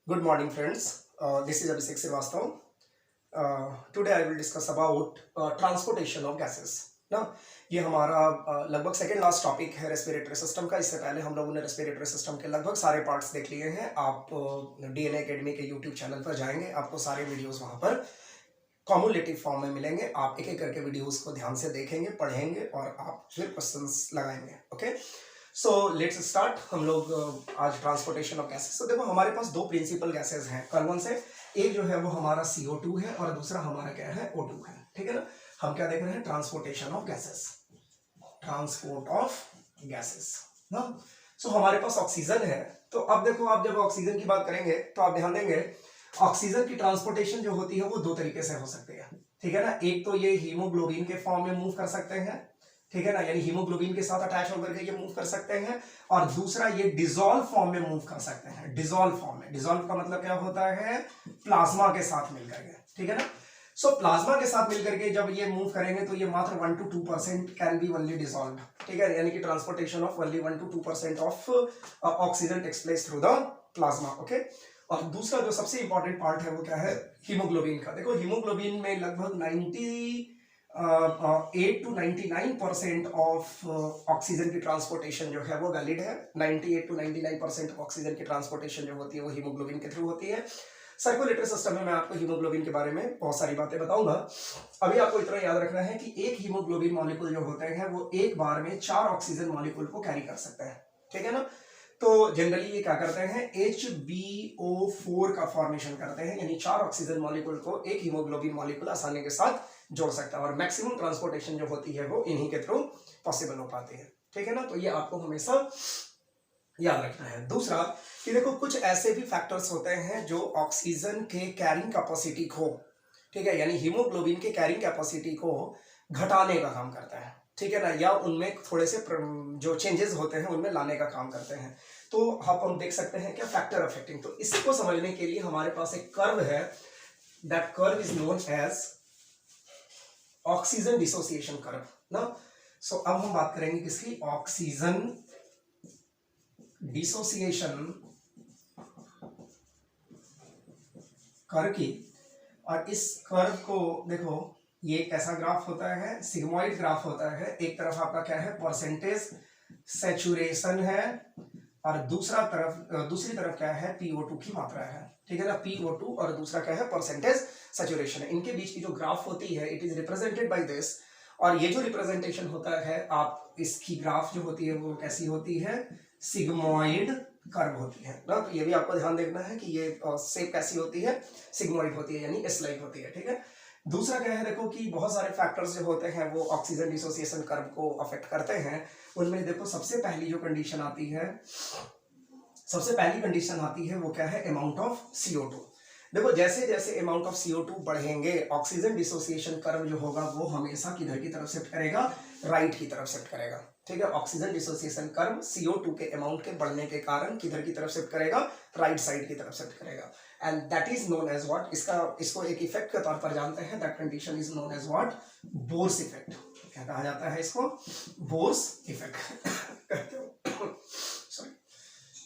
Good morning, friends. This is Abhishek Srivastava. Today I will discuss about transportation of gases. ना ये हमारा लगभग second last topic है respiratory system का। इससे पहले हम लोगों ने रेस्पिरेटरी सिस्टम के लगभग सारे पार्ट्स देख लिए हैं। आप डीएनए एकेडमी के यूट्यूब चैनल पर जाएंगे, आपको सारे वीडियोस वहाँ पर कॉमुलेटिव फॉर्म में मिलेंगे। आप एक एक करके वीडियोस को ध्यान से देखेंगे, पढ़ेंगे और आप फिर क्वेश्चंस लगाएंगे। Okay, so let's start. हम लोग आज ट्रांसपोर्टेशन ऑफ गैसेस। तो देखो, हमारे पास दो प्रिंसिपल गैसेस हैं कौन से। एक जो है वो हमारा CO2 है और दूसरा हमारा क्या है, O2 है। ठीक है ना। हम क्या देख रहे हैं, transportation of gases, transport of gases ना। सो हमारे पास ऑक्सीजन है। तो अब देखो, आप जब ऑक्सीजन की बात करेंगे तो आप ध्यान देंगे ऑक्सीजन की ट्रांसपोर्टेशन जो होती है वो दो तरीके से हो सकती है। ठीक है ना। एक तो ये हीमोग्लोबिन के फॉर्म में मूव कर सकते हैं, ठीक है ना, यानी हीमोग्लोबिन के साथ अटैच होकर के ये मूव कर सकते हैं। और दूसरा ये डिसॉल्व फॉर्म में मूव कर सकते हैं। डिसॉल्व फॉर्म में, डिसॉल्व का मतलब क्या होता है, प्लाज्मा के साथ मिलकर के। ठीक है ना। सो प्लाज्मा के साथ मिलकर के जब ये मूव करेंगे तो ये मात्र 1 to 2% can be only dissolve. ठीक है, यानी कि transportation of only 1 to 2% of oxygen takes place through the plasma. Okay. और दूसरा जो सबसे इंपॉर्टेंट पार्ट है वो क्या है, हीमोग्लोबिन का। देखो, हीमोग्लोबिन में लगभग 8 to 99% ऑफ ऑक्सीजन की ट्रांसपोर्टेशन जो है वो वैलिड है। 98 to 99% ऑक्सीजन की ट्रांसपोर्टेशन जो होती है वो हीमोग्लोबिन के थ्रू होती है। सर्कुलेटरी सिस्टम में मैं आपको हीमोग्लोबिन के बारे में बहुत सारी बातें बताऊंगा। अभी आपको इतना याद रखना है कि एक हीमोग्लोबिन मॉलिक्यूल जो होते हैं वो एक बार में 4 ऑक्सीजन मॉलिक्यूल को कैरी कर सकते हैं। ठीक है ना। तो जनरली ये क्या करते हैं, HbO4 का फॉर्मेशन करते हैं, यानी 4 ऑक्सीजन मॉलिक्यूल को एक हीमोग्लोबिन मॉलिक्यूल आसानी के साथ जोड़ सकता है। और मैक्सिमम ट्रांसपोर्टेशन जो होती है वो इन्हीं के थ्रू पॉसिबल हो पाती है। ठीक है ना। तो ये आपको हमेशा याद रखना है। दूसरा कि देखो, कुछ ऐसे भी फैक्टर्स होते हैं जो ऑक्सीजन के कैरिंग कैपेसिटी को, ठीक है, यानी हीमोग्लोबिन के कैरिंग कैपेसिटी को घटाने का काम करता है। ठीक है ना, या उनमें थोड़े से जो चेंजेस होते हैं उनमें लाने का काम करते हैं। तो हम देख सकते हैं क्या, फैक्टर अफेक्टिंग। तो इसको समझने के लिए हमारे पास एक कर्व है, that curve is known as oxygen dissociation curve ना। सो अब हम बात करेंगे किसकी, ऑक्सीजन डिसोसिएशन कर्व की। और इस कर्व को देखो, ये कैसा ग्राफ होता है, सिग्मॉइड ग्राफ होता है। एक तरफ आपका क्या है, परसेंटेज सैचुरेशन है, और दूसरी तरफ क्या है, PO2 की मात्रा है। ठीक है ना, PO2 और दूसरा क्या है, परसेंटेज सैचुरेशन है। इनके बीच की जो ग्राफ होती है, it is represented by this. और ये जो रिप्रेजेंटेशन होता है, आप इसकी ग्राफ जो होती है वो कैसी होती है, सिग्मॉइड कर्व होती है ना। तो ये भी आपको ध्यान देखना है कि ये शेप कैसी होती है, सिग्मॉइड होती है, यानी एस लाइक होती है। ठीक है। दूसरा क्या है, देखो कि बहुत सारे फैक्टर्स जो होते हैं वो ऑक्सीजन डिसोसिएशन कर्व को अफेक्ट करते हैं। उनमें देखो, सबसे पहली जो कंडीशन आती है, सबसे पहली कंडीशन आती है वो क्या है, अमाउंट ऑफ CO2। देखो, जैसे जैसे अमाउंट ऑफ CO2 बढ़ेंगे, ऑक्सीजन डिसोसिएशन कर्व जो होगा वो हमेशा किधर की तरफ शिफ्ट करेगा, राइट की तरफ शिफ्ट करेगा। ठीक है, ऑक्सीजन डिसोसिएशन कर्व CO2 के अमाउंट के बढ़ने के कारण किधर की तरफ शिफ्ट करेगा, राइट साइड की तरफ शिफ्ट करेगा। And that is known as what, इसको एक इफेक्ट के तौर पर जानते हैं। That condition is known as what, Bohr's effect. क्या कहा जाता है इसको, बोर्स इफेक्ट कहते हो। सॉरी।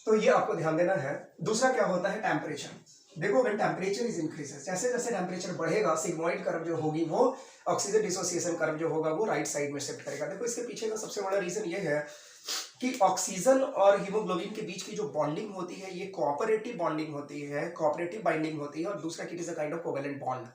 तो ये आपको ध्यान देना है। दूसरा क्या होता है, टेम्परेचर। देखो, व्हेन टेम्परेचर इज इंक्रीजेस, जैसे जैसे टेम्परेचर बढ़ेगा, सिग्मॉइड कर्व जो होगी वो ऑक्सीजन डिसोसिएशन कर्व जो होगा वो राइट साइड में शिफ्ट करेगा। देखो, इसके पीछे का सबसे बड़ा रीजन ये है कि ऑक्सीजन और हीमोग्लोबिन के बीच की जो बॉन्डिंग होती है ये कोऑपरेटिव बॉन्डिंग होती है, कोऑपरेटिव बाइंडिंग होती है। और दूसरा कि it is a kind of covalent bond.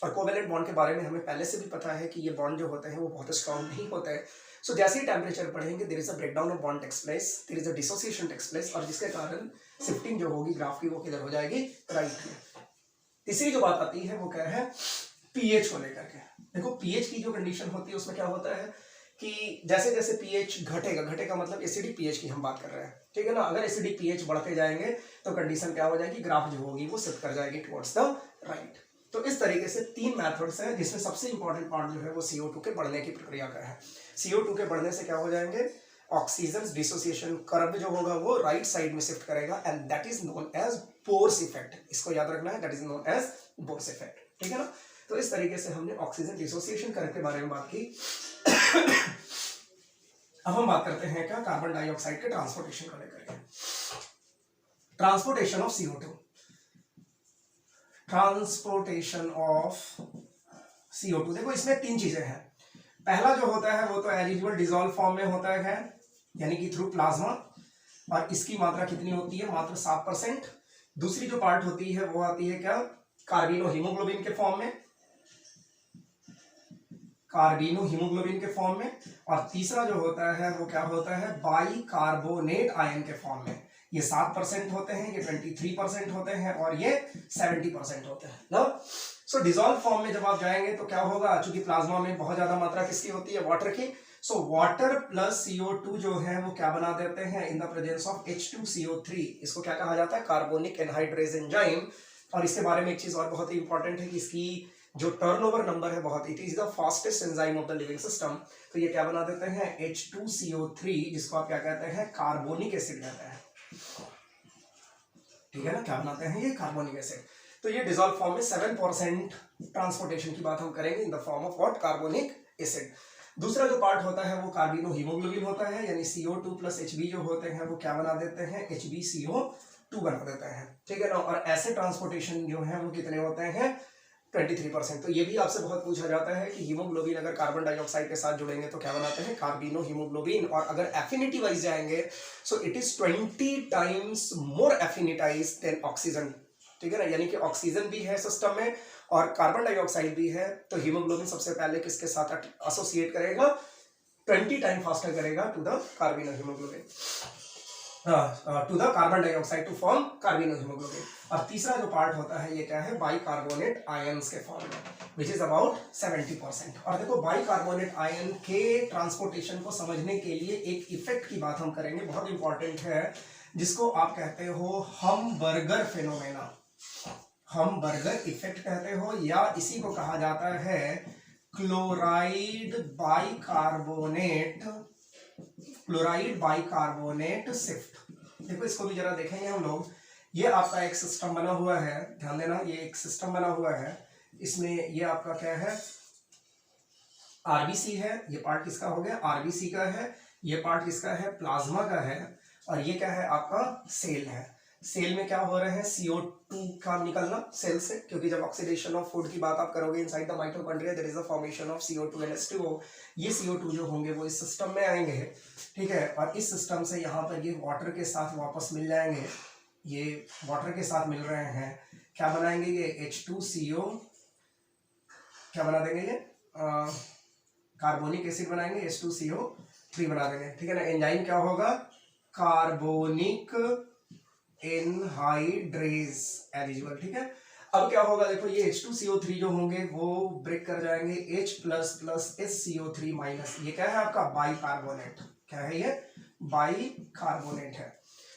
और कोवेलेंट बॉन्ड के बारे में हमें पहले से भी पता है कि ये बॉन्ड जो होते हैं वो बहुत स्ट्रांग नहीं होते हैं। सो जैसे ही टेम्परेचर बढ़ेंगे, there is a breakdown of bond takes place, there is a dissociation takes place, और जिसके कारण शिफ्टिंग जो होगी ग्राफ की वो किधर हो जाएगी, राइट में। तीसरी जो बात आती है वो क्या है, पीएच को लेकर के। देखो, पीएच की जो कंडीशन होती है उसमें क्या होता है कि जैसे जैसे पीएच घटेगा, घटेगा मतलब एसिडिक पीएच की हम बात कर रहे हैं। ठीक है ना। अगर एसिडिक पीएच बढ़ते जाएंगे तो कंडीशन क्या हो जाएगी, ग्राफ जो होगी वो शिफ्ट कर जाएगी टुवर्ड्स द राइट। तो इस तरीके से 3 मेथड्स हैं, जिसमें सबसे इंपॉर्टेंट पार्ट जो है वो CO2 के बढ़ने की प्रक्रिया का है। CO2 के बढ़ने से क्या हो जाएंगे, ऑक्सीजन डिसोसिएशन कर्व जो होगा वो राइट साइड में शिफ्ट करेगा, and that is known as Bohr's effect. इसको याद रखना है, that is known as Bohr's effect. ठीक है ना। तो इस तरीके से हमने ऑक्सीजन डिसोसिएशन कर्व के बारे में बात की। अब हम बात करते हैं क्या, कार्बन डाइऑक्साइड के ट्रांसपोर्टेशन को लेकर के। Transportation of CO2। Transportation of CO2। देखो इसमें तीन चीजें हैं। पहला जो होता है वो तो एज यूजुअल डिसॉल्व फॉर्म में होता है, यानी कि थ्रू प्लाज्मा, और इसकी मात्रा कितनी होती है, मात्र 7%। दूसरी जो पार्ट होती है वो आती है क्या, कार्बिनो हीमोग्लोबिन के फॉर्म में, कार्बिनो हीमोग्लोबिन के फॉर्म में। और तीसरा जो होता है वो क्या होता है, बाई कार्बोनेट आयन के फॉर्म में। ये 7% होते हैं, ये 23% होते हैं, और ये 70% होते हैं ना। सो डिसॉल्व फॉर्म में जब आप जाएंगे तो क्या होगा, चूंकि प्लाज्मा में बहुत ज्यादा मात्रा किसकी होती है, वाटर की। सो वाटर प्लस CO2 जो है वो क्या बना देते हैं, in the presence of H2CO3। इसको क्या कहा जाता है, कार्बोनिक एनहाइड्रेज एंजाइम। और इसके बारे में एक चीज और बहुत ही इंपॉर्टेंट है कि इसकी जो टर्नओवर नंबर है बहुत, it is the fastest enzyme of the living system. तो ये क्या बना देते हैं, H2CO3, जिसको आप क्या कहते हैं, कार्बोनिक एसिड कहते हैं। ठीक है ना, क्या बनाते हैं ये, कार्बोनिक एसिड। तो ये डिसॉल्व फॉर्म में 7% ट्रांसपोर्टेशन की बात हम करेंगे in the form of what, carbonic acid. दूसरा जो पार्ट होता है वो कार्बिनो हीमोग्लोबिन होता है, यानी CO2 प्लस Hb जो होते हैं वो क्या बना देते हैं, HbCO2 बना देते हैं। ठीक है ना। और ऐसे ट्रांसपोर्टेशन जो है वो कितने होते हैं, 23%। तो ये भी आपसे बहुत पूछा जाता है कि हीमोग्लोबिन अगर कार्बन डाइऑक्साइड के साथ जुड़ेंगे तो क्या बनाते हैं, कार्बिनो हीमोग्लोबिन। और अगर एफिनिटी वाइज जाएंगे so it is 20 times more affinities than oxygen. ठीक है ना, यानी कि ऑक्सीजन भी है सिस्टम में और कार्बन डाइऑक्साइड भी है, तो हीमोग्लोबिन सबसे पहले किसके साथ एसोसिएट करेगा, 20 टाइम फास्टर करेगा to the carbamino haemoglobin, to the carbon dioxide to form carbamino haemoglobin. और तीसरा जो पार्ट होता है ये क्या है, बाइकार्बोनेट आयंस के फॉर्म में, विच इज अबाउट 70%। और देखो बाइकार्बोनेट आयन के ट्रांसपोर्टेशन को समझने के लिए एक इफेक्ट की बात हम करेंगे, बहुत इंपॉर्टेंट है, जिसको आप कहते हो हमबर्गर फेनोमेना, हमबर्गर इफेक्ट कहते हो, या इसी को कहा जाता है chloride bicarbonate, chloride bicarbonate shift. देखो इसको भी जरा देखेंगे हम लोग। ये आपका एक सिस्टम बना हुआ है, ध्यान देना, ये एक सिस्टम बना हुआ है। इसमें ये आपका क्या है, आरबीसी है, ये पार्ट किसका हो गया, आरबीसी का है, ये पार्ट किसका है, प्लाज्मा का है, और ये क्या है आपका सेल है। सेल में क्या हो रहा है, CO2 का निकलना सेल से, क्योंकि जब ऑक्सीडेशन ऑफ फूड की बात आप करोगे inside the mitochondria there is the formation of CO2 and H2O। ये CO2 जो होंगे वो इस सिस्टम में आएंगे, ठीक है, और इस सिस्टम से यहाँ पर ये वाटर के साथ वापस मिल जाएंगे, ये वाटर के साथ मिल रहे हैं, क्या बनाएंगे ये H2CO, क्या बना देंगे ये कार्बोनिक एसिड बनाएंगे, H2CO3 बना देंगे। ठीक है ना, एंजाइम क्या होगा, कार्बोनिक एनहाइड्रेज एज यूजुअल। ठीक है, अब क्या होगा, देखो ये H2CO3 जो होंगे वो ब्रेक कर जाएंगे H plus plus HCO3 minus, ये क्या है आपका बाइकार्बोनेट, क्या है ये बाइकार्बोनेट है।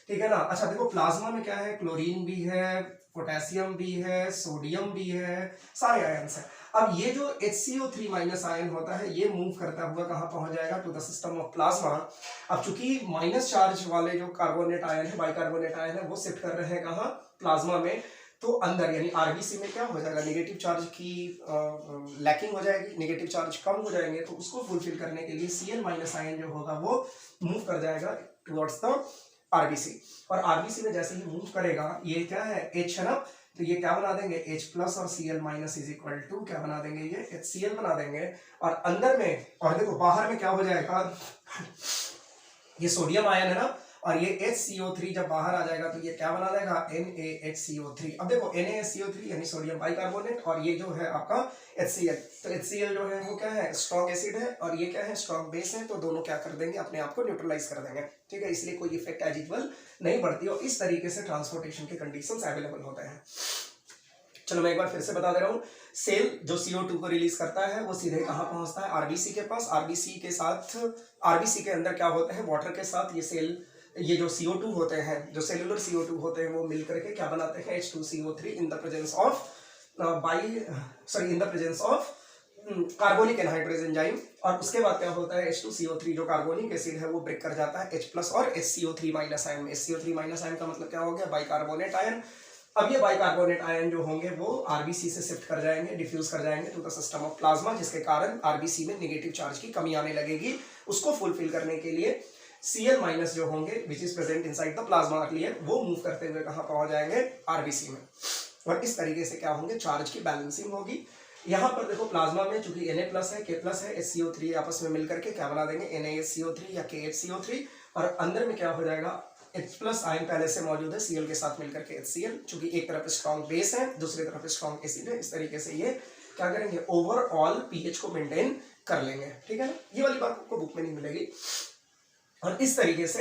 ठीक है ना। अच्छा देखो प्लाज्मा में क्या है, क्लोरीन भी है, पोटेशियम भी है, सोडियम भी है, सारे आयन्स हैं। अब ये जो HCO3 माइनस आयन होता है ये मूव करता हुआ कहाँ पहुंच जाएगा, to the system of plasma. अब चूंकि माइनस चार्ज वाले जो कार्बोनेट आयन है, बाइकार्बोनेट आयन है, वो शिफ्ट कर रहे हैं कहाँ, प्लाज्मा में, तो अंदर यानी आरबीसी में क्या हो जाएगा, नेगेटिव चार्ज की लैकिंग हो जाएगी, नेगेटिव चार्ज कम हो जाएंगे, तो उसको फुलफिल करने के लिए Cl माइनस आयन जो होगा वो मूव कर जाएगा टुवर्ड्स द आरबीसी। और आरबीसी में जैसे ही मूव करेगा, ये क्या है H है ना, तो ये क्या बना देंगे H प्लस और Cl minus is equal to क्या बना देंगे, ये HCl बना देंगे। और अंदर में, और देखो बाहर में क्या हो जाएगा, ये सोडियम आयन है ना, और ये HCO3 जब बाहर आ जाएगा तो ये क्या बना देगा, NaHCO3। अब देखो NaHCO3 यानी सोडियम बाइकार्बोनेट, और ये जो है आपका HCl, तो HCl जो है वो क्या है, स्ट्रॉन्ग एसिड है, और ये क्या है, स्ट्रॉन्ग बेस है, तो दोनों क्या कर देंगे, अपने आप को न्यूट्रलाइज कर देंगे। ठीक है, इसलिए कोई इफेक्ट एज यूजुअल नहीं पड़ती, और इस तरीके से ट्रांसपोर्टेशन के कंडीशंस अवेलेबल होते हैं। चलो मैं एक बार फिर से बता दे रहा हूँ, सेल जो CO2 को रिलीज करता है वो सीधे कहाँ पहुंचता है, आरबीसी के पास। आरबीसी के साथ, आरबीसी के अंदर क्या होता है, वाटर के साथ ये सेल, ये जो CO2 होते हैं, जो सेलुलर CO2 होते हैं, वो मिल करके क्या बनाते हैं, H2CO3 in the presence of in the presence of carbonic anhydrase enzyme. और उसके बाद क्या होता है, H2CO3 जो कार्बोनिक एसिड है वो ब्रेक कर जाता है H प्लस और HCO3 माइनस आयन में। HCO3 माइनस आयन का मतलब क्या हो गया, बाइकार्बोनेट आयन। अब ये बाइकार्बोनेट आयन जो होंगे वो आरबीसी से शिफ्ट कर जाएंगे, डिफ्यूज कर जाएंगे to the system of plasma, जिसके कारण आरबीसी में नेगेटिव चार्ज की कमी आने लगेगी। उसको फुलफिल करने के लिए Cl माइनस जो होंगे which is present inside the plasma earlier, वो मूव करते हुए कहाँ पहुंच जाएंगे, आरबीसी में। और इस तरीके से क्या होंगे, चार्ज की बैलेंसिंग होगी। यहाँ पर देखो प्लाज्मा में चूंकि Na+ है, K+ है, HCO3 आपस में मिलकर के क्या बना देंगे, NaHCO3 या KHCO3, और अंदर में क्या हो जाएगा, H+ आयन पहले से मौजूद है Cl के साथ मिलकर के HCl, चूंकि एक तरफ स्ट्रॉन्ग बेस है दूसरी तरफ स्ट्रॉन्ग एसिड है, इस तरीके से ये क्या करेंगे, ओवरऑल पीएच को मेंटेन कर लेंगे। ठीक है ना, ये वाली बात आपको बुक में नहीं मिलेगी। और इस तरीके से